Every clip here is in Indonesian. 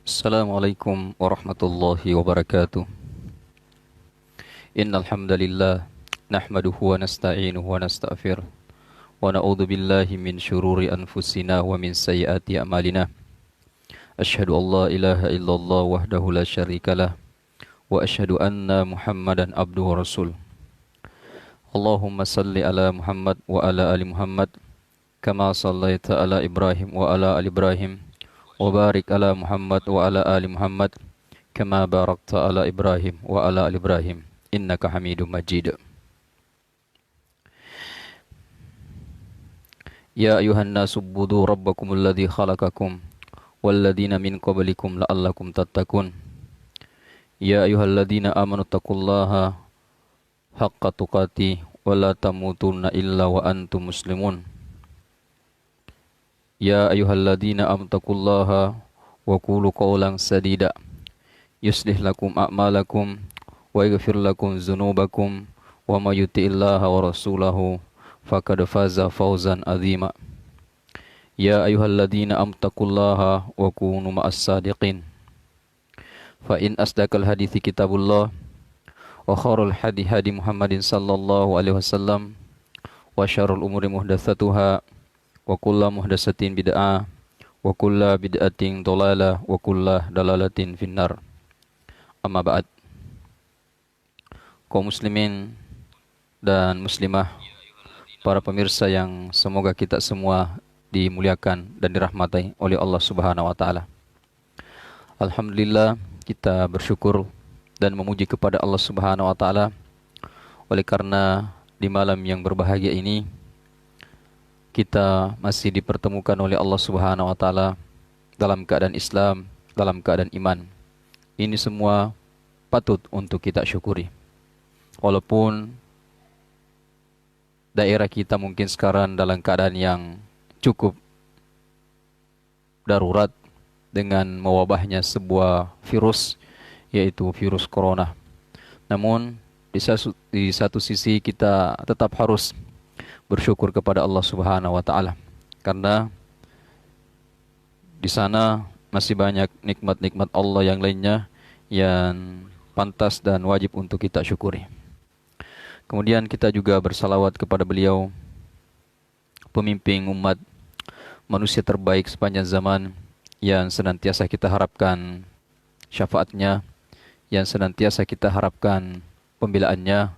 Assalamualaikum warahmatullahi wabarakatuh. Innal hamdalillah nahmaduhu wa nasta'inuhu wa nastaghfiruh wa na'udzu billahi min syururi anfusina wa min sayyiati a'malina. Asyhadu an la ilaha illallah wahdahu la syarikalah wa asyhadu anna Muhammadan abduhu wa rasul. Allahumma salli ala Muhammad wa ala ali Muhammad kama sallaita ala Ibrahim wa ala ali Ibrahim wa barik ala Muhammad wa ala ali Muhammad kama barakta ala Ibrahim wa ala ali Ibrahim innaka Hamidum Majid. Ya ayuhan nasu budu rabbakumul ladzi khalaqakum wal ladzina min qablikum la'allakum tattaqun. Ya ayyuhalladzina amanu taqullaha haqqa tuqatih wa la tamutunna illa wa antum muslimun. Ya ayyuhalladzina amanu taqullaha wa qulu qawlan sadida yuslih lakum a'malakum wa yaghfir lakum dzunubakum wa may yuti'illaha wa rasulahu faqad faza fawzan 'azima. Ya ayyuhalladzina amanu taqullaha wa kunu ma'as sadiqin. Fa in asdaqal hadithi kitabullah wa khairul hadi hadi Muhammadin sallallahu alaihi wasallam wa syarrul umuri muhdatsatuha wa kullu muhdatsatin bid'ah wa kullu bid'atin dhalalah wa kullu dalalatin finnar. Amma ba'd. Kaum muslimin dan muslimah, para pemirsa yang semoga kita semua dimuliakan dan dirahmati oleh Allah Subhanahu wa taala. Alhamdulillah, kita bersyukur dan memuji kepada Allah Subhanahu wa taala oleh karena di malam yang berbahagia ini kita masih dipertemukan oleh Allah Subhanahu wa taala dalam keadaan Islam, dalam keadaan iman. Ini semua patut untuk kita syukuri. Walaupun daerah kita mungkin sekarang dalam keadaan yang cukup darurat dengan mewabahnya sebuah virus, yaitu virus corona. Namun di satu sisi kita tetap harus bersyukur kepada Allah Subhanahu wa taala karena di sana masih banyak nikmat-nikmat Allah yang lainnya yang pantas dan wajib untuk kita syukuri. Kemudian kita juga bersalawat kepada beliau, pemimpin umat, manusia terbaik sepanjang zaman, yang senantiasa kita harapkan syafaatnya, yang senantiasa kita harapkan pembelaannya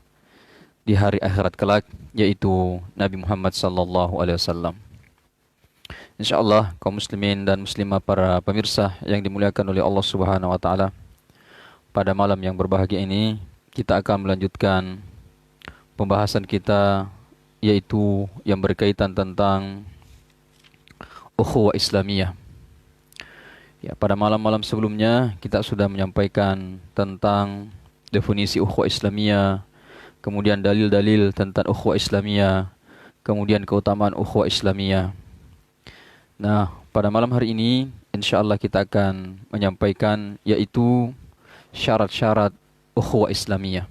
di hari akhirat kelak, yaitu Nabi Muhammad sallallahu alaihi wasallam. Insyaallah kaum muslimin dan muslimah, para pemirsa yang dimuliakan oleh Allah Subhanahu wa taala, pada malam yang berbahagia ini kita akan melanjutkan pembahasan kita, yaitu yang berkaitan tentang ukhuwah Islamiyah. Ya, pada malam-malam sebelumnya kita sudah menyampaikan tentang definisi ukhuwah Islamiyah, kemudian dalil-dalil tentang ukhuwah Islamiyah, kemudian keutamaan ukhuwah Islamiyah. Nah, pada malam hari ini insyaallah kita akan menyampaikan yaitu syarat-syarat ukhuwah Islamiyah.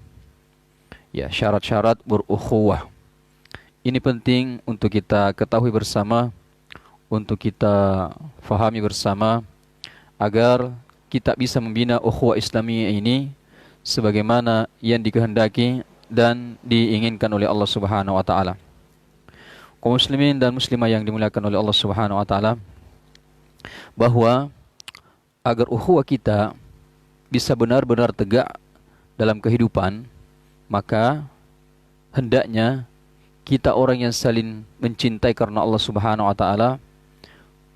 Ya, syarat-syarat berukhuwah. Ini penting untuk kita ketahui bersama, untuk kita fahami bersama, agar kita bisa membina ukhuwah Islamiyah ini sebagaimana yang dikehendaki dan diinginkan oleh Allah Subhanahu wa taala. Kaum muslimin dan muslimah yang dimuliakan oleh Allah Subhanahu wa taala, bahwa agar ukhuwah kita bisa benar-benar tegak dalam kehidupan, maka hendaknya kita orang yang saling mencintai karena Allah Subhanahu wa taala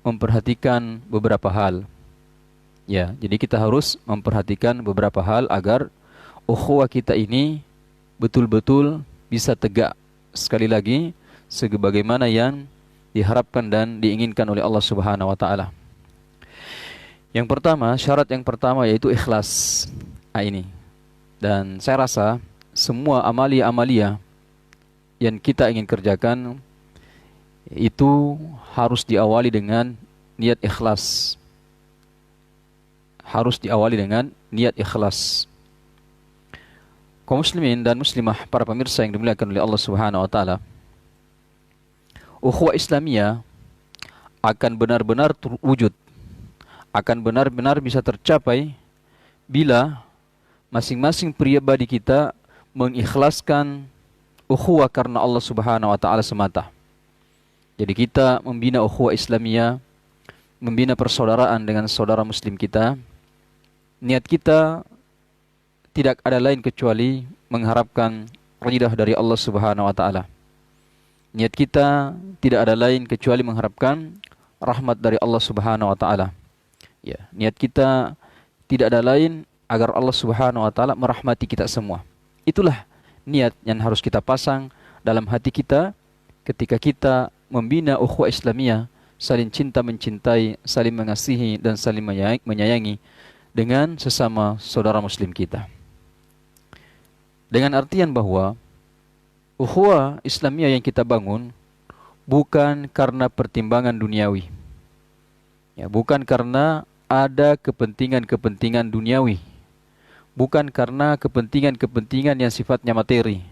memperhatikan beberapa hal. Ya, jadi kita harus memperhatikan beberapa hal agar ukhuwah kita ini betul-betul bisa tegak, sekali lagi sebagaimana yang diharapkan dan diinginkan oleh Allah Subhanahu wa taala. Yang pertama, syarat yang pertama yaitu ikhlas. Ini. Dan saya rasa semua amalia-amalia yang kita ingin kerjakan itu harus diawali dengan niat ikhlas. Harus diawali dengan niat ikhlas. Kaum muslimin dan muslimah, para pemirsa yang dimuliakan oleh Allah Subhanahu wa taala, ukhuwah Islamiyah akan benar-benar terwujud, akan benar-benar bisa tercapai bila masing-masing pribadi kita mengikhlaskan ukhuwah karena Allah Subhanahu wa taala semata. Jadi kita membina ukhuwah Islamiyah, membina persaudaraan dengan saudara muslim kita. Niat kita tidak ada lain kecuali mengharapkan ridha dari Allah Subhanahu wa taala. Niat kita tidak ada lain kecuali mengharapkan rahmat dari Allah Subhanahu wa taala. Ya, niat kita tidak ada lain agar Allah Subhanahu wa taala merahmati kita semua. Itulah niat yang harus kita pasang dalam hati kita ketika kita membina ukhuwah Islamiyah, saling cinta mencintai, saling mengasihi dan saling menyayangi dengan sesama saudara muslim kita. Dengan artian bahwa ukhuwah Islamiyah yang kita bangun bukan karena pertimbangan duniawi. Ya, bukan karena ada kepentingan-kepentingan duniawi. Bukan karena kepentingan-kepentingan yang sifatnya materi.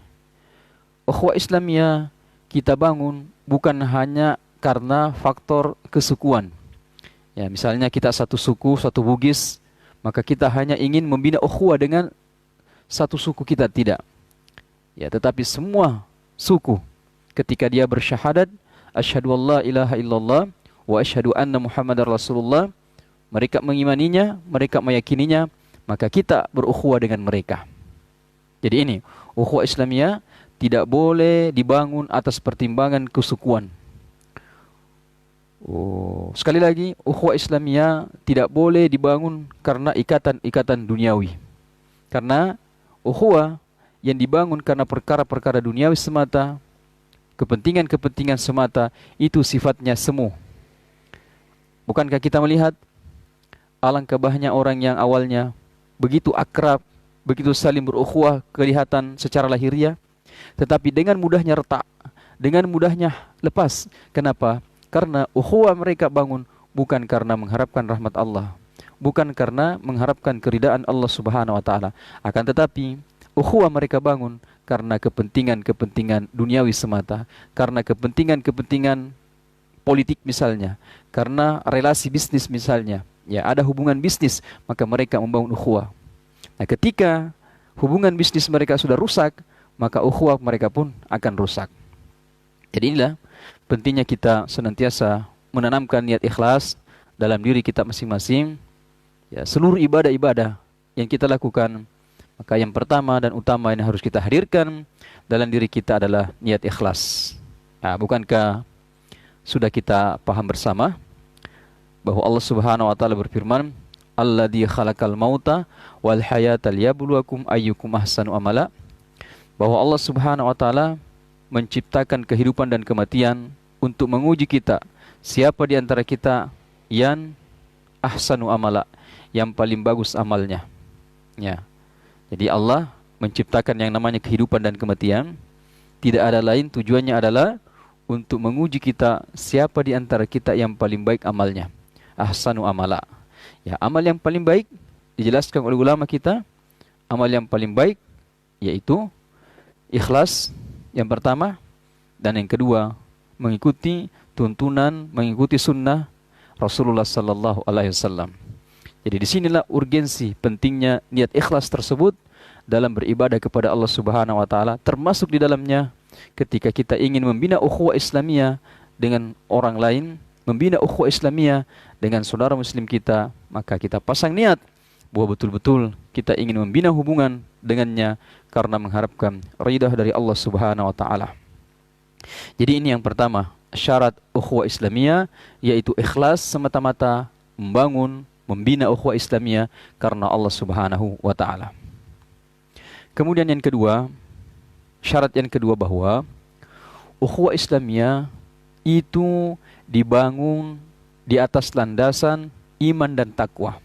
Ukhuwah Islamiyah kita bangun bukan hanya karena faktor kesukuan. Ya, misalnya kita satu suku, satu Bugis, maka kita hanya ingin membina ukhuwah dengan satu suku kita, tidak. Ya, tetapi semua suku ketika dia bersyahadat asyhadu alla ilaha illallah wa asyhadu anna muhammadar rasulullah, mereka mengimaninya, mereka meyakininya, maka kita berukhuwah dengan mereka. Jadi ini, ukhuwah Islamiyah tidak boleh dibangun atas pertimbangan kesukuan. Sekali lagi, ukhuwah Islamiyah tidak boleh dibangun karena ikatan-ikatan duniawi. Karena ukhuwah yang dibangun karena perkara-perkara duniawi semata, kepentingan-kepentingan semata, itu sifatnya semu. Bukankah kita melihat alangkah banyak orang yang awalnya begitu akrab, begitu saling berukhuwah kelihatan secara lahiriah, tetapi dengan mudahnya retak, dengan mudahnya lepas. Kenapa? Karena ukhuwah mereka bangun bukan karena mengharapkan rahmat Allah, bukan karena mengharapkan keridaan Allah Subhanahu wa taala, akan tetapi ukhuwah mereka bangun karena kepentingan-kepentingan duniawi semata, karena kepentingan-kepentingan politik misalnya, karena relasi bisnis misalnya. Ya, ada hubungan bisnis, maka mereka membangun ukhuwah. Nah, ketika hubungan bisnis mereka sudah rusak, maka ukhuwah mereka pun akan rusak. Jadi inilah pentingnya kita senantiasa menanamkan niat ikhlas dalam diri kita masing-masing. Ya, seluruh ibadah-ibadah yang kita lakukan, maka yang pertama dan utama yang harus kita hadirkan dalam diri kita adalah niat ikhlas. Nah, bukankah sudah kita paham bersama bahwa Allah Subhanahu wa taala berfirman, "Alladzi khalaqal mauta wal hayata liyabluwakum ayyukum ahsanu amala." Bahwa Allah Subhanahu wa taala menciptakan kehidupan dan kematian untuk menguji kita, siapa di antara kita yang ahsanu amala, yang paling bagus amalnya. Ya. Jadi Allah menciptakan yang namanya kehidupan dan kematian, tidak ada lain, tujuannya adalah untuk menguji kita, siapa di antara kita yang paling baik amalnya. Ahsanu amala. Ya, amal yang paling baik dijelaskan oleh ulama kita, amal yang paling baik yaitu ikhlas yang pertama, dan yang kedua mengikuti tuntunan, mengikuti sunnah Rasulullah sallallahu alaihi wasallam. Jadi disinilah urgensi pentingnya niat ikhlas tersebut dalam beribadah kepada Allah Subhanahu wa taala, termasuk di dalamnya ketika kita ingin membina ukhuwah Islamiyah dengan orang lain, membina ukhuwah Islamiyah dengan saudara muslim kita, maka kita pasang niat bahwa betul-betul kita ingin membina hubungan dengannya karena mengharapkan ridha dari Allah Subhanahu wa taala. Jadi ini yang pertama, syarat ukhuwah Islamiyah, yaitu ikhlas semata-mata membangun, membina ukhuwah Islamiyah karena Allah Subhanahu wa taala. Kemudian yang kedua, syarat yang kedua bahwa ukhuwah Islamiyah itu dibangun di atas landasan iman dan takwa.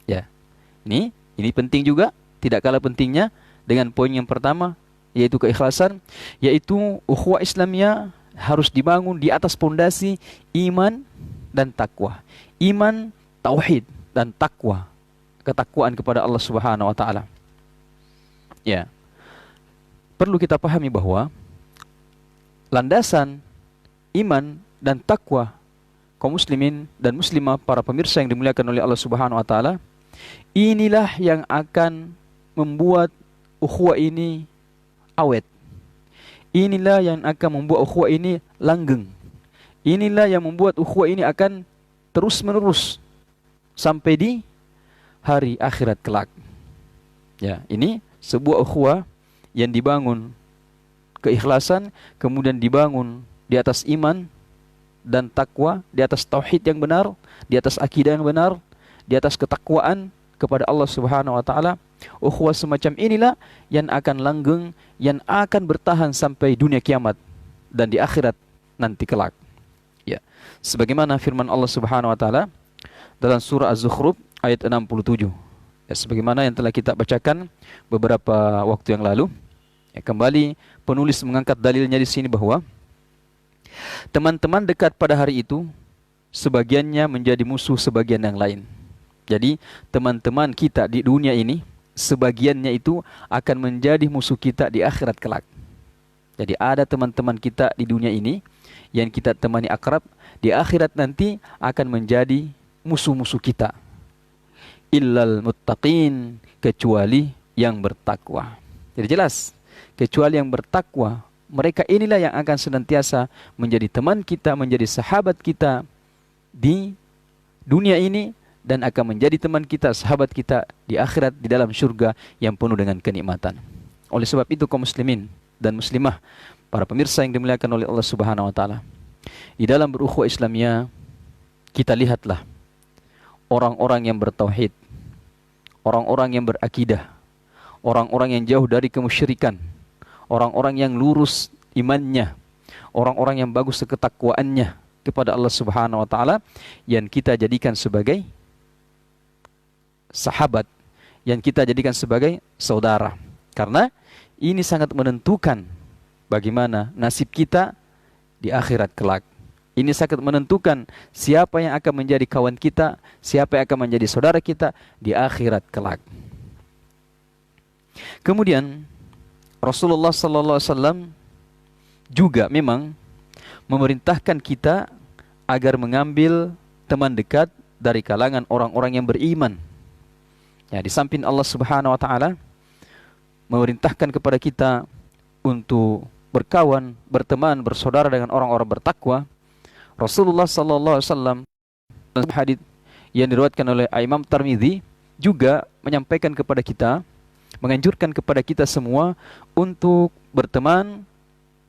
Ya. Ini penting juga, tidak kalah pentingnya dengan poin yang pertama, yaitu keikhlasan, yaitu ukhuwah Islamiyah harus dibangun di atas pondasi iman dan takwa. Iman, tauhid dan takwa, ketakwaan kepada Allah Subhanahu wa taala. Ya. Perlu kita pahami bahwa landasan iman dan takwa kaum muslimin dan muslimah, para pemirsa yang dimuliakan oleh Allah Subhanahu wa taala, inilah yang akan membuat ukhuwah ini awet. Inilah yang akan membuat ukhuwah ini langgeng. Inilah yang membuat ukhuwah ini akan terus-menerus sampai di hari akhirat kelak. Ya, ini sebuah ukhuwah yang dibangun keikhlasan, kemudian dibangun di atas iman dan takwa, di atas tauhid yang benar, di atas akidah yang benar, di atas ketakwaan kepada Allah Subhanahu wa taala. Ukhuwah semacam inilah yang akan langgeng, yang akan bertahan sampai dunia kiamat dan di akhirat nanti kelak. Ya. Sebagaimana firman Allah Subhanahu wa taala dalam surah Az-Zukhruf ayat 67. Ya, sebagaimana yang telah kita bacakan beberapa waktu yang lalu. Ya, kembali penulis mengangkat dalilnya di sini bahwa teman-teman dekat pada hari itu sebagiannya menjadi musuh sebagian yang lain. Jadi teman-teman kita di dunia ini sebagiannya itu akan menjadi musuh kita di akhirat kelak. Jadi ada teman-teman kita di dunia ini yang kita temani akrab, di akhirat nanti akan menjadi musuh-musuh kita. Illal muttaqin, kecuali yang bertakwa. Jadi jelas, kecuali yang bertakwa, mereka inilah yang akan senantiasa menjadi teman kita, menjadi sahabat kita di dunia ini, dan akan menjadi teman kita, sahabat kita di akhirat, di dalam surga yang penuh dengan kenikmatan. Oleh sebab itu kaum muslimin dan muslimah, para pemirsa yang dimuliakan oleh Allah Subhanahu wa taala, di dalam berukhuwah Islamiyah kita lihatlah orang-orang yang bertauhid, orang-orang yang berakidah, orang-orang yang jauh dari kemusyrikan, orang-orang yang lurus imannya, orang-orang yang bagus ketakwaannya kepada Allah Subhanahu wa taala, yang kita jadikan sebagai sahabat, yang kita jadikan sebagai saudara. Karena ini sangat menentukan bagaimana nasib kita di akhirat kelak. Ini sangat menentukan siapa yang akan menjadi kawan kita, siapa yang akan menjadi saudara kita di akhirat kelak. Kemudian Rasulullah sallallahu alaihi wasallam juga memang memerintahkan kita agar mengambil teman dekat dari kalangan orang-orang yang beriman. Ya, di samping Allah Subhanahu wa taala memerintahkan kepada kita untuk berkawan, berteman, bersaudara dengan orang-orang bertakwa, Rasulullah sallallahu alaihi wasallam dalam hadits yang diriwayatkan oleh Imam Tirmidzi juga menyampaikan kepada kita, menganjurkan kepada kita semua untuk berteman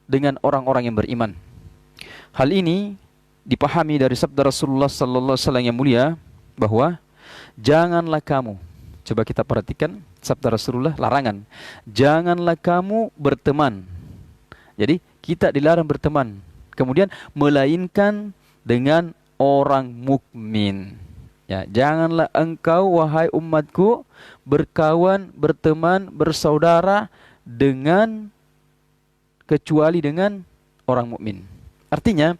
dengan orang-orang yang beriman. Hal ini dipahami dari sabda Rasulullah sallallahu alaihi wasallam yang mulia bahwa janganlah kamu, coba kita perhatikan sabda Rasulullah, larangan, janganlah kamu berteman. Jadi kita dilarang berteman, kemudian melainkan dengan orang mukmin. Ya, janganlah engkau wahai umatku berkawan, berteman, bersaudara dengan kecuali dengan orang mukmin. Artinya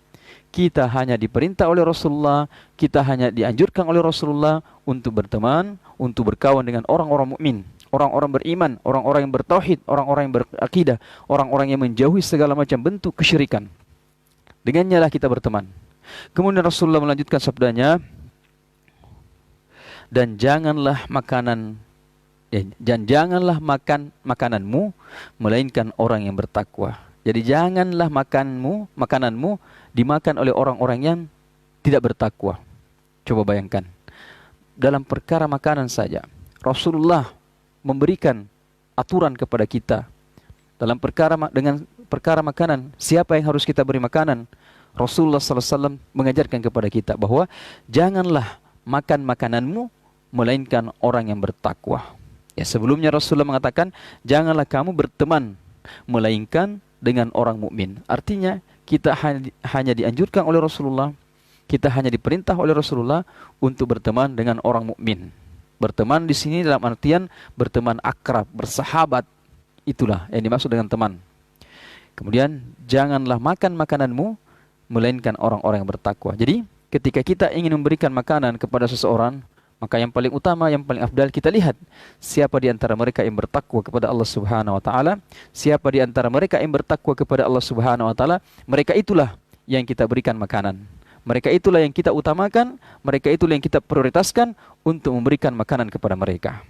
kita hanya diperintah oleh Rasulullah, kita hanya dianjurkan oleh Rasulullah untuk berteman, untuk berkawan dengan orang-orang mukmin, orang-orang beriman, orang-orang yang bertauhid, orang-orang yang berakidah, orang-orang yang menjauhi segala macam bentuk kesyirikan. Dengannya lah kita berteman. Kemudian Rasulullah melanjutkan sabdanya, dan janganlah makan makananmu melainkan orang yang bertakwa. Jadi janganlah makananmu dimakan oleh orang-orang yang tidak bertakwa. Coba bayangkan, dalam perkara makanan saja Rasulullah memberikan aturan kepada kita. Dalam dengan perkara makanan, siapa yang harus kita beri makanan? Rasulullah sallallahu alaihi wasallam mengajarkan kepada kita bahwa janganlah makan makananmu melainkan orang yang bertakwa. Ya, sebelumnya Rasulullah mengatakan janganlah kamu berteman melainkan dengan orang mukmin. Artinya kita hanya dianjurkan oleh Rasulullah, kita hanya diperintah oleh Rasulullah untuk berteman dengan orang mukmin. Berteman di sini dalam artian berteman akrab, bersahabat. Itulah yang dimaksud dengan teman. Kemudian janganlah makan makananmu melainkan orang-orang yang bertakwa. Jadi ketika kita ingin memberikan makanan kepada seseorang, maka yang paling utama, yang paling afdal kita lihat siapa di antara mereka yang bertakwa kepada Allah Subhanahu wa taala, siapa di antara mereka yang bertakwa kepada Allah Subhanahu wa taala, mereka itulah yang kita berikan makanan. Mereka itulah yang kita utamakan, mereka itulah yang kita prioritaskan untuk memberikan makanan kepada mereka.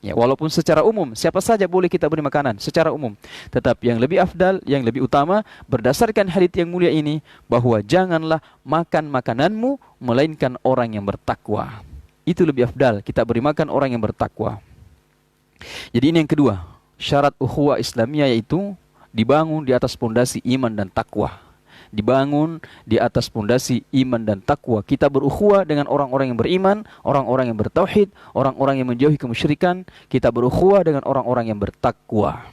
Ya, walaupun secara umum, siapa saja boleh kita beri makanan secara umum. Tetapi yang lebih afdal, yang lebih utama, berdasarkan hadits yang mulia ini, bahwa janganlah makan makananmu, melainkan orang yang bertakwa. Itu lebih afdal, kita beri makan orang yang bertakwa. Jadi ini yang kedua, syarat ukhuwah Islamiyah, yaitu dibangun di atas pondasi iman dan takwa. Dibangun di atas pondasi iman dan takwa. Kita berukhuwah dengan orang-orang yang beriman, orang-orang yang bertauhid, orang-orang yang menjauhi kemusyrikan. Kita berukhuwah dengan orang-orang yang bertakwa.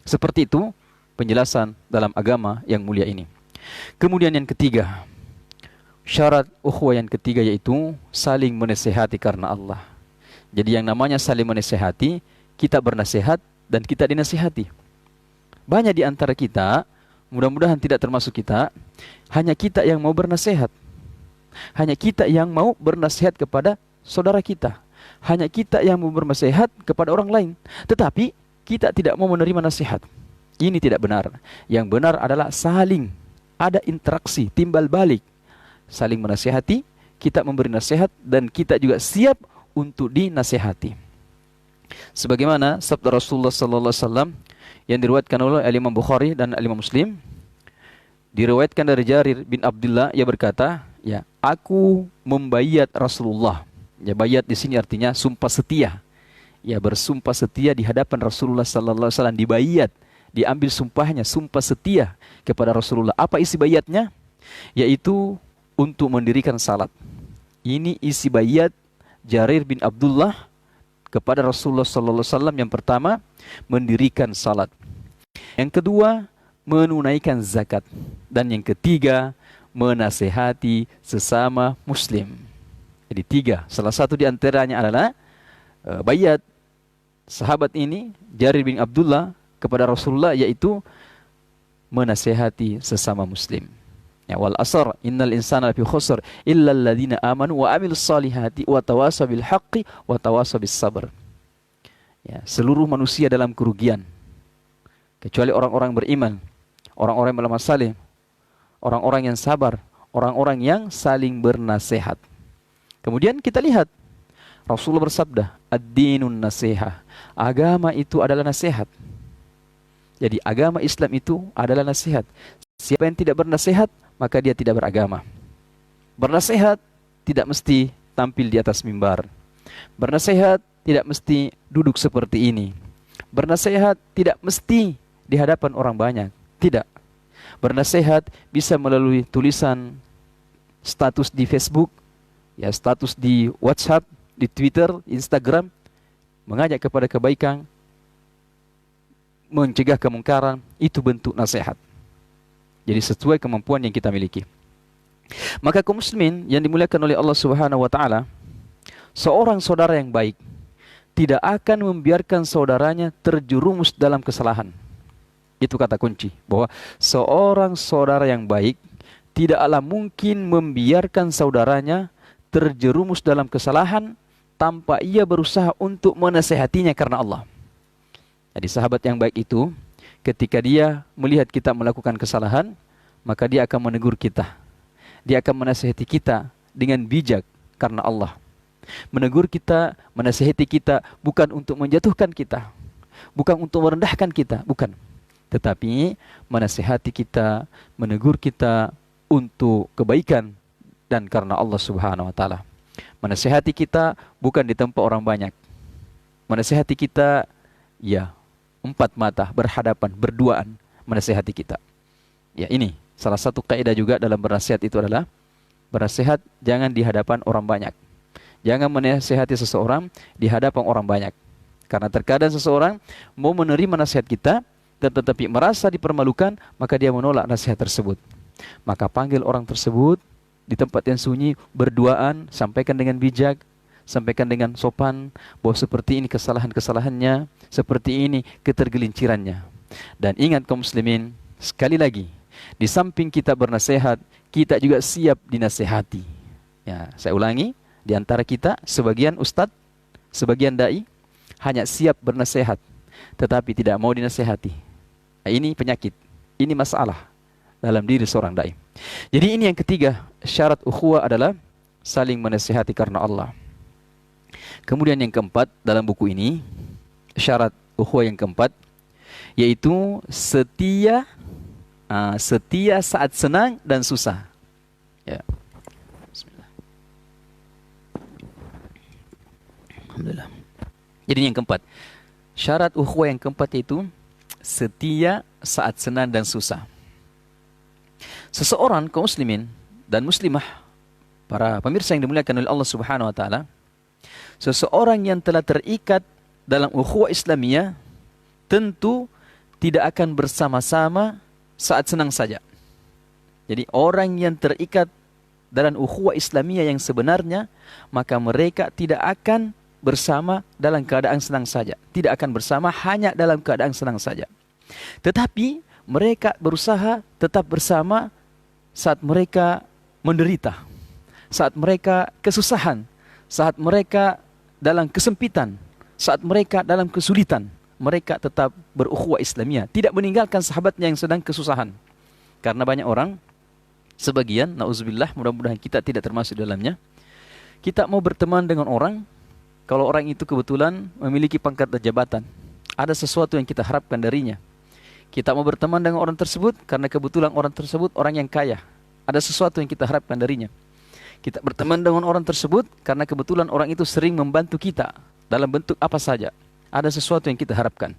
Seperti itu penjelasan dalam agama yang mulia ini. Kemudian yang ketiga, syarat ukhuwah yang ketiga, yaitu saling menasihati karena Allah. Jadi yang namanya saling menasihati, kita bernasihat dan kita dinasihati. Banyak di antara kita, mudah-mudahan tidak termasuk kita, hanya kita yang mau bernasihat. Hanya kita yang mau bernasihat kepada saudara kita. Hanya kita yang mau bernasihat kepada orang lain. Tetapi kita tidak mau menerima nasihat. Ini tidak benar. Yang benar adalah saling ada interaksi, timbal balik. Saling menasihati, kita memberi nasihat, dan kita juga siap untuk dinasihati. Sebagaimana sabda Rasulullah sallallahu alaihi wasallam yang diriwayatkan oleh Imam Bukhari dan Imam Muslim, diriwayatkan dari Jarir bin Abdullah, ia berkata, ya, aku membayat Rasulullah. Ya, bayat di sini artinya sumpah setia. Ya, bersumpah setia di hadapan Rasulullah sallallahu alaihi wasallam, dibayat, diambil sumpahnya, sumpah setia kepada Rasulullah. Apa isi bayatnya? Yaitu untuk mendirikan salat. Ini isi bayat Jarir bin Abdullah kepada Rasulullah sallallahu alaihi wasallam. Yang pertama, mendirikan salat. Yang kedua, menunaikan zakat. Dan yang ketiga, menasehati sesama muslim. Jadi tiga. Salah satu di antaranya adalah bayat sahabat ini, Jarir bin Abdullah, kepada Rasulullah, yaitu menasehati sesama muslim. Ya, wal asr innal insana lafi khusr illa alladziina amanu wa amilus solihati wa tawasaw bil haqqi wa tawasaw bis sabr. Ya, seluruh manusia dalam kerugian kecuali orang-orang beriman, orang-orang yang beramal saleh, orang-orang yang sabar, orang-orang yang saling bernasihat. Kemudian kita lihat Rasulullah bersabda, ad-dinun nasihah. Agama itu adalah nasihat. Jadi agama Islam itu adalah nasihat. Siapa yang tidak bernasihat, maka dia tidak beragama. Bernasihat tidak mesti tampil di atas mimbar. Bernasihat tidak mesti duduk seperti ini. Bernasihat tidak mesti di hadapan orang banyak. Tidak. Bernasihat bisa melalui tulisan status di Facebook, ya, status di WhatsApp, di Twitter, Instagram, mengajak kepada kebaikan, mencegah kemungkaran. Itu bentuk nasihat. Jadi sesuai kemampuan yang kita miliki. Maka kaum muslimin yang dimuliakan oleh Allah Subhanahu wa taala, seorang saudara yang baik tidak akan membiarkan saudaranya terjerumus dalam kesalahan. Itu kata kunci, bahwa seorang saudara yang baik tidaklah mungkin membiarkan saudaranya terjerumus dalam kesalahan tanpa ia berusaha untuk menasihatinya karena Allah. Jadi sahabat yang baik itu, ketika dia melihat kita melakukan kesalahan, maka dia akan menegur kita. Dia akan menasihati kita dengan bijak karena Allah. Menegur kita, menasihati kita bukan untuk menjatuhkan kita, bukan untuk merendahkan kita, bukan. Tetapi menasihati kita, menegur kita untuk kebaikan dan karena Allah Subhanahu wa taala. Menasihati kita bukan di tempat orang banyak. Menasihati kita, ya, empat mata, berhadapan, berduaan, menasihati kita. Ya, ini salah satu kaidah juga dalam bernasihat itu adalah bernasihat jangan di hadapan orang banyak. Jangan menasihati seseorang di hadapan orang banyak. Karena terkadang seseorang mau menerima nasihat kita, tetapi merasa dipermalukan, maka dia menolak nasihat tersebut. Maka panggil orang tersebut di tempat yang sunyi, berduaan, sampaikan dengan bijak, sampaikan dengan sopan, bahwa seperti ini kesalahan-kesalahannya, seperti ini ketergelincirannya. Dan ingat kaum muslimin, sekali lagi, di samping kita bernasihat, kita juga siap dinasihati. Ya, saya ulangi, di antara kita, sebagian ustadz, sebagian dai, hanya siap bernasihat, tetapi tidak mau dinasihati. Nah, ini penyakit, ini masalah dalam diri seorang dai. Jadi ini yang ketiga, syarat ukhuwah adalah saling menasihati karena Allah. Kemudian yang keempat dalam buku ini, syarat ukhuwah yang keempat, yaitu setia saat senang dan susah. Ya. Bismillah. Alhamdulillah. Jadi yang keempat, syarat ukhuwah yang keempat itu setia saat senang dan susah. Seseorang kaum muslimin dan muslimah, para pemirsa yang dimuliakan oleh Allah Subhanahu wa taala, seseorang yang telah terikat dalam ukhuwah Islamiyah tentu tidak akan bersama-sama saat senang saja. Jadi orang yang terikat dalam ukhuwah Islamiyah yang sebenarnya, maka mereka tidak akan bersama dalam keadaan senang saja. Tidak akan bersama hanya dalam keadaan senang saja. Tetapi mereka berusaha tetap bersama saat mereka menderita, saat mereka kesusahan, saat mereka dalam kesempitan, saat mereka dalam kesulitan. Mereka tetap berukhuwah Islamiyah, tidak meninggalkan sahabatnya yang sedang kesusahan. Karena banyak orang, sebagian, na'udzubillah, mudah-mudahan kita tidak termasuk dalamnya, kita mau berteman dengan orang, kalau orang itu kebetulan memiliki pangkat dan jabatan, ada sesuatu yang kita harapkan darinya. Kita mau berteman dengan orang tersebut karena kebetulan orang tersebut orang yang kaya, ada sesuatu yang kita harapkan darinya. Kita berteman dengan orang tersebut karena kebetulan orang itu sering membantu kita dalam bentuk apa saja. Ada sesuatu yang kita harapkan.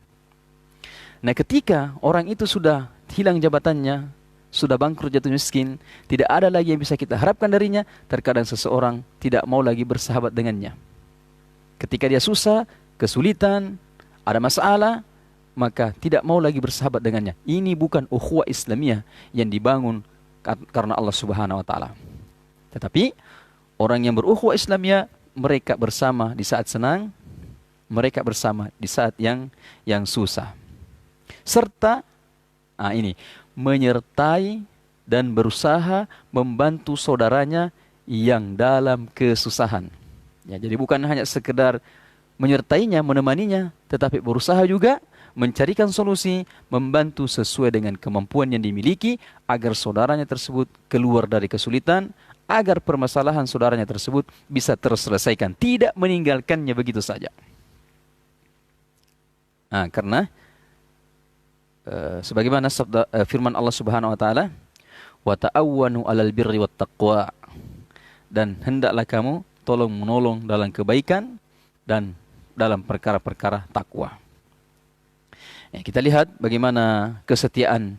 Nah, ketika orang itu sudah hilang jabatannya, sudah bangkrut, jatuh miskin, tidak ada lagi yang bisa kita harapkan darinya, terkadang seseorang tidak mau lagi bersahabat dengannya. Ketika dia susah, kesulitan, ada masalah, maka tidak mau lagi bersahabat dengannya. Ini bukan ukhuwah Islamiyah yang dibangun karena Allah Subhanahu wa taala. Tetapi orang yang berukhuwah Islamiyah, mereka bersama di saat senang, mereka bersama di saat yang susah. Serta ini menyertai dan berusaha membantu saudaranya yang dalam kesusahan. Ya, jadi bukan hanya sekedar menyertainya, menemaninya, tetapi berusaha juga mencarikan solusi, membantu sesuai dengan kemampuan yang dimiliki agar saudaranya tersebut keluar dari kesulitan, agar permasalahan saudaranya tersebut bisa terselesaikan, tidak meninggalkannya begitu saja. Karena sebagaimana sabda firman Allah Subhanahu wa taala, wa ta'awwanu 'alal birri wat taqwa, dan hendaklah kamu tolong menolong dalam kebaikan dan dalam perkara-perkara takwa. Kita lihat bagaimana kesetiaan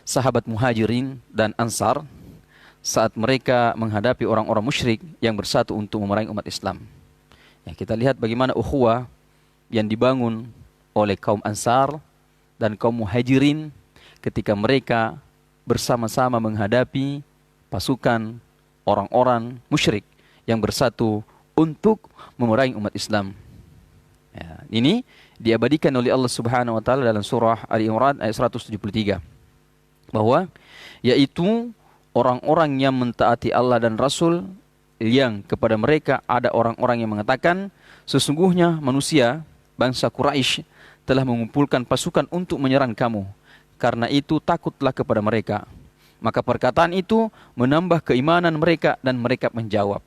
sahabat Muhajirin dan Ansar saat mereka menghadapi orang-orang musyrik yang bersatu untuk memerangi umat Islam. Kita lihat bagaimana ukhuwah yang dibangun oleh kaum Ansar dan kaum Muhajirin ketika mereka bersama-sama menghadapi pasukan orang-orang musyrik yang bersatu untuk memerangi umat Islam. Ini diabadikan oleh Allah Subhanahu wa taala dalam surah Ali Imran ayat 173, bahwa yaitu orang-orang yang mentaati Allah dan Rasul, yang kepada mereka ada orang-orang yang mengatakan, sesungguhnya manusia bangsa Quraisy telah mengumpulkan pasukan untuk menyerang kamu. Karena itu takutlah kepada mereka. Maka perkataan itu menambah keimanan mereka dan mereka menjawab.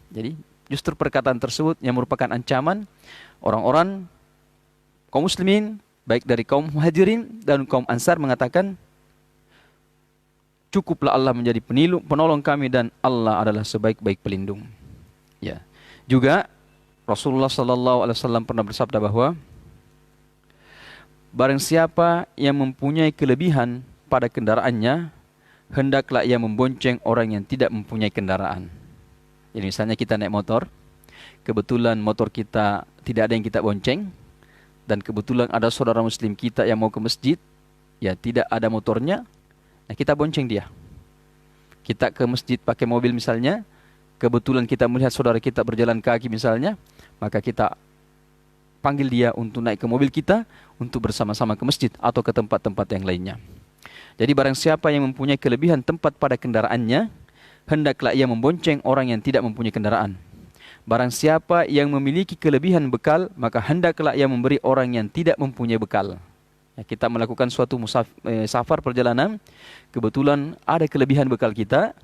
Jadi justru perkataan tersebut yang merupakan ancaman orang-orang kaum muslimin, baik dari kaum Muhajirin dan kaum Ansar, mengatakan, cukuplah Allah menjadi penolong kami dan Allah adalah sebaik-baik pelindung. Ya. Juga Rasulullah sallallahu alaihi wasallam pernah bersabda bahwa barang siapa yang mempunyai kelebihan pada kendaraannya, hendaklah ia membonceng orang yang tidak mempunyai kendaraan. Jadi misalnya kita naik motor, kebetulan motor kita tidak ada yang kita bonceng, dan kebetulan ada saudara muslim kita yang mau ke masjid, ya tidak ada motornya, nah kita bonceng dia. Kita ke masjid pakai mobil misalnya, kebetulan kita melihat saudara kita berjalan kaki misalnya, maka kita panggil dia untuk naik ke mobil kita untuk bersama-sama ke masjid atau ke tempat-tempat yang lainnya. Jadi barang siapa yang mempunyai kelebihan tempat pada kendaraannya, hendaklah ia membonceng orang yang tidak mempunyai kendaraan. Barang siapa yang memiliki kelebihan bekal, maka hendaklah ia memberi orang yang tidak mempunyai bekal. Ya, kita melakukan suatu safar perjalanan, kebetulan ada kelebihan bekal kita,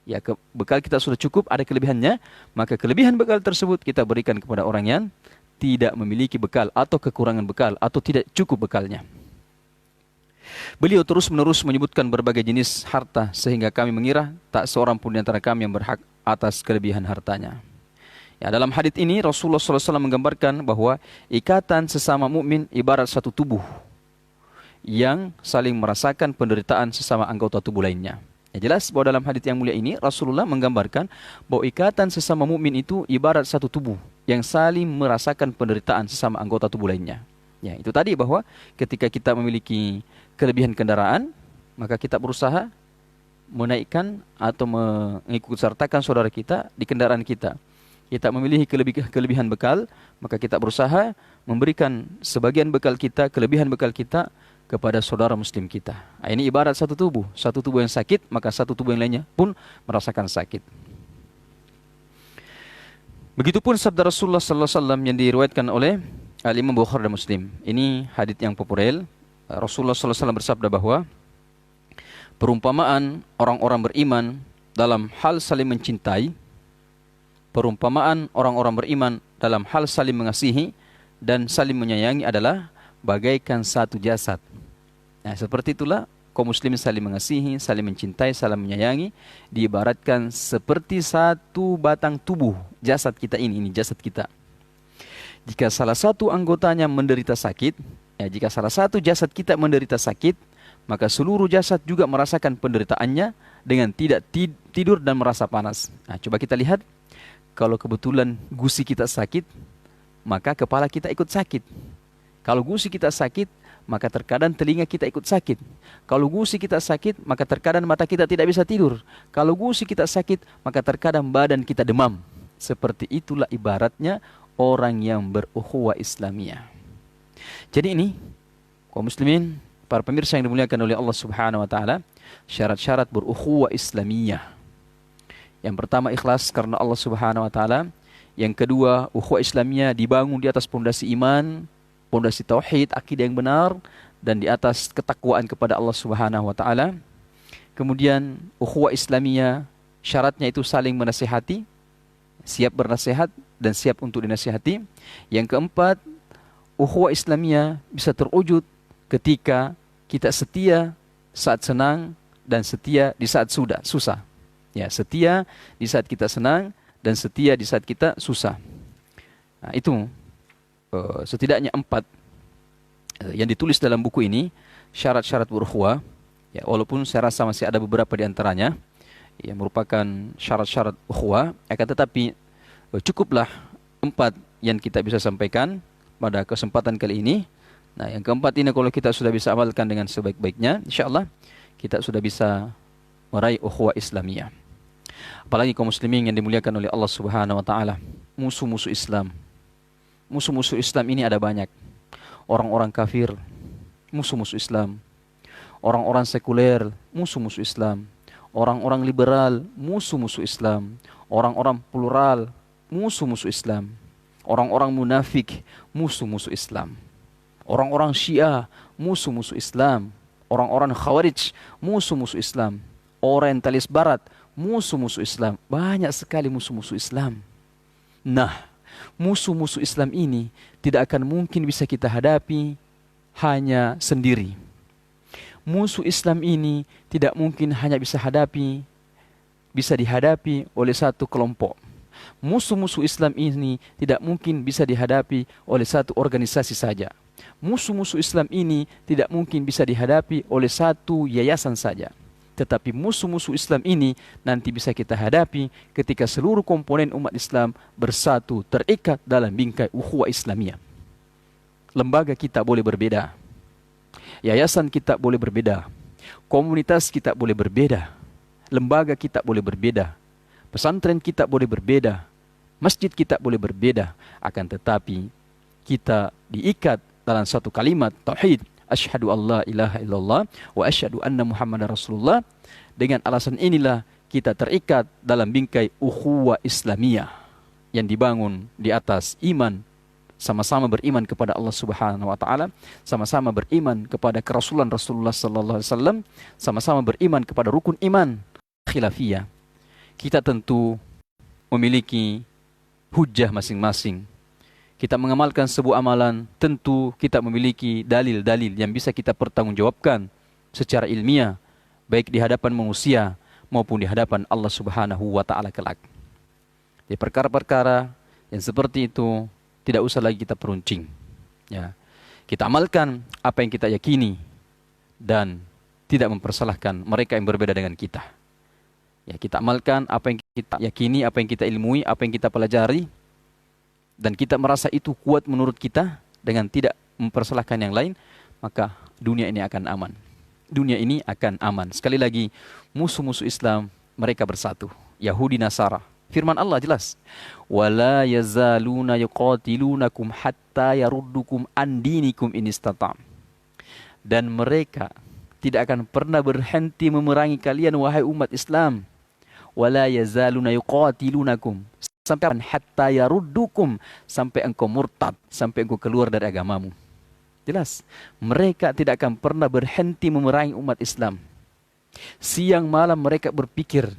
ya bekal kita sudah cukup, ada kelebihannya, maka kelebihan bekal tersebut kita berikan kepada orang yang tidak memiliki bekal atau kekurangan bekal atau tidak cukup bekalnya. Beliau terus-menerus menyebutkan berbagai jenis harta sehingga kami mengira tak seorang pun di antara kami yang berhak atas kelebihan hartanya. Ya, dalam hadits ini Rasulullah SAW menggambarkan bahwa ikatan sesama mukmin ibarat satu tubuh yang saling merasakan penderitaan sesama anggota tubuh lainnya. Ya, jelas bahwa dalam hadits yang mulia ini Rasulullah menggambarkan bahwa ikatan sesama mukmin itu ibarat satu tubuh yang saling merasakan penderitaan sesama anggota tubuh lainnya. Ya, itu tadi bahwa ketika kita memiliki kelebihan kendaraan, maka kita berusaha menaikkan atau mengikut sertakan saudara kita di kendaraan kita. Kita memiliki kelebihan bekal, maka kita berusaha memberikan sebagian bekal kita, kelebihan bekal kita kepada saudara muslim kita. Nah, ini ibarat satu tubuh yang sakit, maka satu tubuh yang lainnya pun merasakan sakit. Begitupun sabda Rasulullah SAW yang diriwayatkan oleh Imam Bukhari dan Muslim. Ini hadits yang populer. Rasulullah SAW bersabda bahwa perumpamaan orang-orang beriman dalam hal saling mencintai, perumpamaan orang-orang beriman dalam hal saling mengasihi dan saling menyayangi adalah bagaikan satu jasad. Nah, seperti itulah kaum muslimin saling mengasihi, saling mencintai, saling menyayangi, diibaratkan seperti satu batang tubuh jasad kita ini jasad kita. Jika salah satu anggotanya menderita sakit, jika salah satu jasad kita menderita sakit, maka seluruh jasad juga merasakan penderitaannya dengan tidak tidur dan merasa panas. Nah, coba kita lihat, kalau kebetulan gusi kita sakit, maka kepala kita ikut sakit. Kalau gusi kita sakit, maka terkadang telinga kita ikut sakit. Kalau gusi kita sakit, maka terkadang mata kita tidak bisa tidur. Kalau gusi kita sakit, maka terkadang badan kita demam. Seperti itulah ibaratnya orang yang berukhuwah Islamiyah. Jadi ini, kaum muslimin, para pemirsa yang dimuliakan oleh Allah Subhanahu wa taala, syarat-syarat berukhuwah Islamiyah. Yang pertama, ikhlas karena Allah Subhanahu wa taala. Yang kedua, ukhuwah Islamiyah dibangun di atas pondasi iman, pondasi tauhid, akidah yang benar, dan di atas ketakwaan kepada Allah Subhanahu wa taala. Kemudian ukhuwah Islamiyah syaratnya itu saling menasihati, siap bernasihat dan siap untuk dinasihati. Yang keempat, ukhuwah Islamiyah bisa terwujud ketika kita setia saat senang dan setia di saat susah. Ya, setia di saat kita senang dan setia di saat kita susah. Nah, itu setidaknya 4 yang ditulis dalam buku ini, syarat-syarat berukhuwah. Ya, walaupun saya rasa masih ada beberapa di antaranya yang merupakan syarat-syarat ukhuwah, akan tetapi cukuplah 4 yang kita bisa sampaikan pada kesempatan kali ini. Nah, yang keempat ini kalau kita sudah bisa amalkan dengan sebaik-baiknya, insyaallah kita sudah bisa meraih ukhuwah Islamiyah. Apalagi kaum muslimin yang dimuliakan oleh Allah Subhanahu wa taala, musuh-musuh Islam. Musuh-musuh Islam ini ada banyak. Orang-orang kafir, musuh-musuh Islam. Orang-orang sekuler, musuh-musuh Islam. Orang-orang liberal, musuh-musuh Islam. Orang-orang plural, musuh-musuh Islam. Orang-orang munafik, musuh-musuh Islam. Orang-orang Syiah, musuh-musuh Islam. Orang-orang Khawarij, musuh-musuh Islam. Orientalis Barat, musuh-musuh Islam. Banyak sekali musuh-musuh Islam. Nah, musuh-musuh Islam ini tidak akan mungkin bisa kita hadapi hanya sendiri. Musuh Islam ini tidak mungkin hanya bisa dihadapi oleh satu kelompok. Musuh-musuh Islam ini tidak mungkin bisa dihadapi oleh satu organisasi saja. Musuh-musuh Islam ini tidak mungkin bisa dihadapi oleh satu yayasan saja. Tetapi musuh-musuh Islam ini nanti bisa kita hadapi ketika seluruh komponen umat Islam bersatu, terikat dalam bingkai ukhuwah Islamiyah. Lembaga kita boleh berbeda, yayasan kita boleh berbeda, komunitas kita boleh berbeda, lembaga kita boleh berbeda, pesantren kita boleh berbeda, masjid kita boleh berbeda, akan tetapi kita diikat dalam satu kalimat tauhid, asyhadu alla ilaha illallah wa asyhadu anna muhammadar rasulullah. Dengan alasan inilah kita terikat dalam bingkai ukhuwah Islamiyah yang dibangun di atas iman, sama-sama beriman kepada Allah Subhanahu wa taala, sama-sama beriman kepada kerasulan Rasulullah sallallahu alaihi wasallam, sama-sama beriman kepada rukun iman khilafiyah, kita tentu memiliki hujjah masing-masing. Kita mengamalkan sebuah amalan, tentu kita memiliki dalil-dalil yang bisa kita pertanggungjawabkan secara ilmiah, baik di hadapan manusia maupun di hadapan Allah Subhanahu wa taala kelak. Di perkara-perkara yang seperti itu tidak usah lagi kita peruncing. Ya. Kita amalkan apa yang kita yakini dan tidak mempersalahkan mereka yang berbeda dengan kita. Ya, kita amalkan apa yang kita yakini, apa yang kita ilmui, apa yang kita pelajari, dan kita merasa itu kuat menurut kita dengan tidak mempersalahkan yang lain, maka dunia ini akan aman. Dunia ini akan aman. Sekali lagi, musuh-musuh Islam mereka bersatu. Yahudi, Nasara. Firman Allah jelas, wala yazaluna yuqatilunakum hatta yaruddukum an dinikum in istata'am. Dan mereka tidak akan pernah berhenti memerangi kalian wahai umat Islam. Wala yazaluna yuqatilunakum sampai hatta yaruddukum, sampai engkau murtad, sampai engkau keluar dari agamamu. Jelas, mereka tidak akan pernah berhenti memerangi umat Islam. Siang malam mereka berpikir,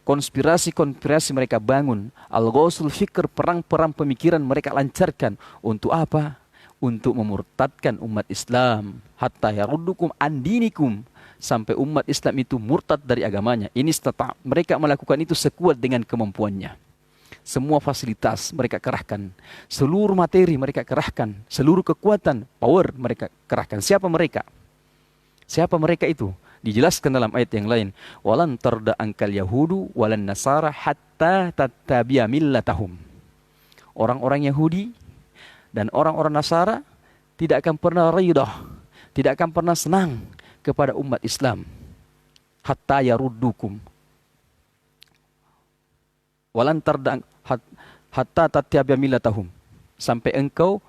konspirasi-konspirasi mereka bangun, al-ghawsul fikr, perang-perang pemikiran mereka lancarkan. Untuk apa? Untuk memurtadkan umat Islam. Hatta yaruddukum an dinikum, sampai umat Islam itu murtad dari agamanya. Ini mereka melakukan itu sekuat dengan kemampuannya. Semua fasilitas mereka kerahkan, seluruh materi mereka kerahkan, seluruh kekuatan, power mereka kerahkan. Siapa mereka? Siapa mereka itu? Dijelaskan dalam ayat yang lain, walan tarda ankal yahudu walan nasara hatta tattabi'a millatahum. Orang-orang Yahudi dan orang-orang Nasara tidak akan pernah ridha, tidak akan pernah senang kepada umat Islam. Hatta yaruddukum. Walan tarda hatta tattabi'a millatahum, sampai engkau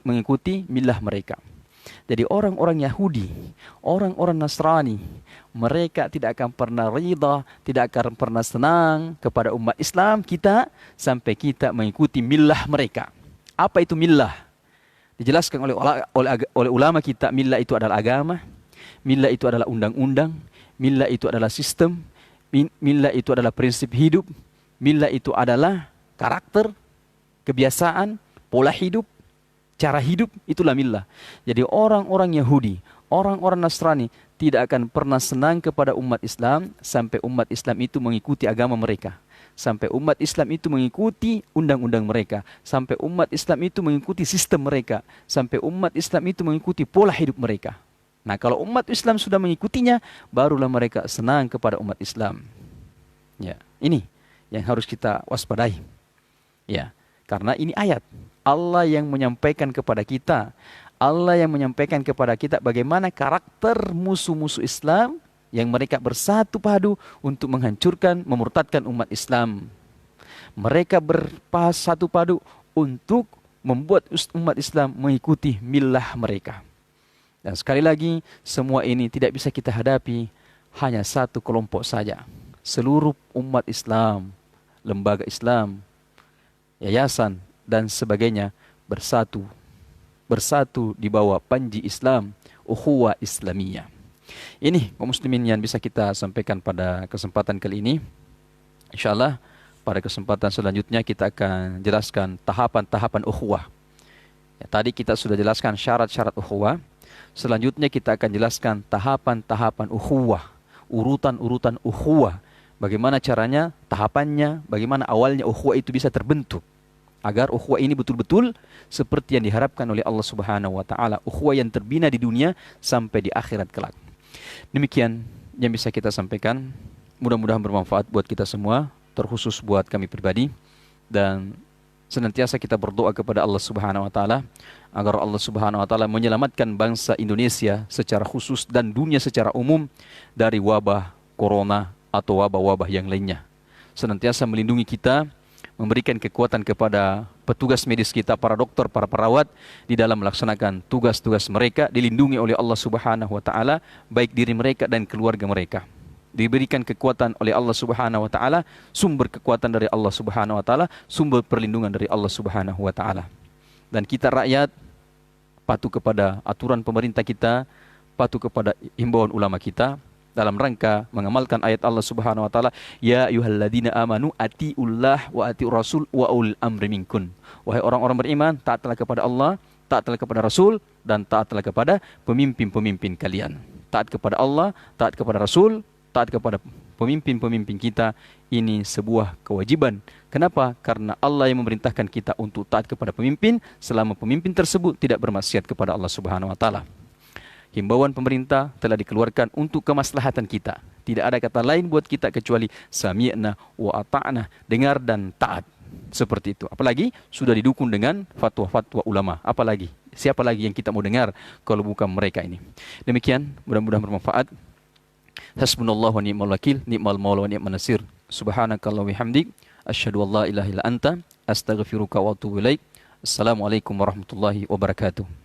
mengikuti milah mereka. Jadi orang-orang Yahudi, orang-orang Nasrani, mereka tidak akan pernah ridha, tidak akan pernah senang kepada umat Islam kita sampai kita mengikuti milah mereka. Apa itu milah? Dijelaskan oleh ulama kita, milah itu adalah agama, milah itu adalah undang-undang, milah itu adalah sistem, milah itu adalah prinsip hidup, milah itu adalah karakter, kebiasaan, pola hidup, cara hidup, itulah milah. Jadi orang-orang Yahudi, orang-orang Nasrani tidak akan pernah senang kepada umat Islam sampai umat Islam itu mengikuti agama mereka. Sampai umat Islam itu mengikuti undang-undang mereka. Sampai umat Islam itu mengikuti sistem mereka. Sampai umat Islam itu mengikuti pola hidup mereka. Nah, kalau umat Islam sudah mengikutinya, barulah mereka senang kepada umat Islam. Ya, ini yang harus kita waspadai. Ya, karena ini ayat Allah yang menyampaikan kepada kita, Allah yang menyampaikan kepada kita bagaimana karakter musuh-musuh Islam yang mereka bersatu padu untuk menghancurkan, memurtadkan umat Islam. Mereka bersatu padu untuk membuat umat Islam mengikuti milah mereka. Dan sekali lagi, semua ini tidak bisa kita hadapi hanya satu kelompok saja. Seluruh umat Islam, lembaga Islam, yayasan, dan sebagainya bersatu di bawah panji Islam, ukhuwah Islamiyah. Ini kaum muslimin yang bisa kita sampaikan pada kesempatan kali ini. Insyaallah pada kesempatan selanjutnya kita akan jelaskan tahapan-tahapan ukhuwah. Ya, tadi kita sudah jelaskan syarat-syarat ukhuwah. Selanjutnya kita akan jelaskan tahapan-tahapan ukhuwah, urutan-urutan ukhuwah. Bagaimana caranya, tahapannya, bagaimana awalnya ukhuwah itu bisa terbentuk. Agar ukhuwah ini betul-betul seperti yang diharapkan oleh Allah Subhanahu wa taala, ukhuwah yang terbina di dunia sampai di akhirat kelak. Demikian yang bisa kita sampaikan. Mudah-mudahan bermanfaat buat kita semua, terkhusus buat kami pribadi, dan senantiasa kita berdoa kepada Allah Subhanahu wa taala agar Allah Subhanahu wa taala menyelamatkan bangsa Indonesia secara khusus dan dunia secara umum dari wabah corona atau wabah-wabah yang lainnya. Senantiasa melindungi kita, memberikan kekuatan kepada petugas medis kita, para dokter, para perawat di dalam melaksanakan tugas-tugas mereka, dilindungi oleh Allah Subhanahu wa taala, baik diri mereka dan keluarga mereka. Diberikan kekuatan oleh Allah Subhanahu wa taala, sumber kekuatan dari Allah Subhanahu wa taala, sumber perlindungan dari Allah Subhanahu wa taala. Dan kita rakyat patuh kepada aturan pemerintah kita, patuh kepada himbauan ulama kita dalam rangka mengamalkan ayat Allah Subhanahu wa taala, ya ayyuhalladzina amanu atiullah wa atiur rasul wa ulil amri minkum. Wahai orang-orang beriman, taatlah kepada Allah, taatlah kepada Rasul, dan taatlah kepada pemimpin-pemimpin kalian. Taat kepada Allah, taat kepada Rasul, taat kepada pemimpin-pemimpin kita, ini sebuah kewajiban. Kenapa? Karena Allah yang memerintahkan kita untuk taat kepada pemimpin selama pemimpin tersebut tidak bermaksiat kepada Allah Subhanahu wa taala. Himbauan pemerintah telah dikeluarkan untuk kemaslahatan kita. Tidak ada kata lain buat kita kecuali sami'na wa ata'na, dengar dan taat. Seperti itu. Apalagi sudah didukung dengan fatwa-fatwa ulama. Apalagi siapa lagi yang kita mau dengar kalau bukan mereka ini. Demikian, mudah-mudahan bermanfaat. Hasbunallahu wa ni'mal wakil, ni'mal maula wa ni'man nasir. Subhanakallah wa hamdik, asyhadu an la ilaha illa anta, astaghfiruka wa atubu ilaik. Assalamualaikum warahmatullahi wabarakatuh.